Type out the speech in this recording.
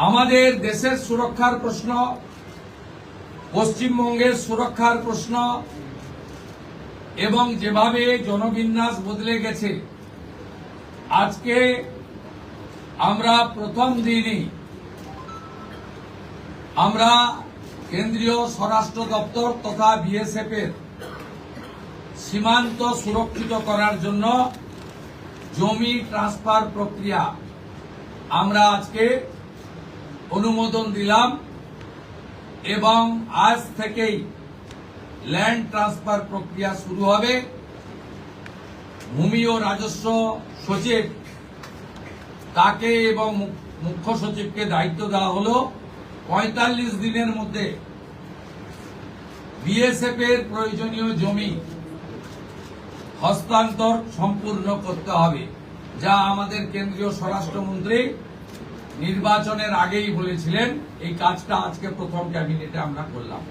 আমাদের দেশের সুরক্ষার প্রশ্ন, পশ্চিমবঙ্গের সুরক্ষার প্রশ্ন এবং যেভাবে জনবিন্যাস বদলে গেছে, আজকে আমরা প্রথম দিনই আমরা কেন্দ্রীয় স্বরাষ্ট্র দপ্তর তথা বিএসএফ এর সীমান্ত সুরক্ষিত করার জন্য জমি ট্রান্সফার প্রক্রিয়া আমরা আজকে অনুমোদন দিলাম এবং আজ থেকেই ল্যান্ড ট্রান্সফার প্রক্রিয়া শুরু হবে। ভূমি ও রাজস্ব সচিব তাকে এবং মুখ্য সচিবকে দায়িত্ব দেওয়া হলো ৪৫ দিনের মধ্যে বিএসএফ এর প্রয়োজনীয় জমি হস্তান্তর সম্পূর্ণ করতে হবে, যা আমাদের কেন্দ্রীয় স্বরাষ্ট্রমন্ত্রী নির্বাচনের আগেই বলেছিলেন। এই কাজটা আজকে প্রথম ক্যাবিনেটে আমরা করলাম।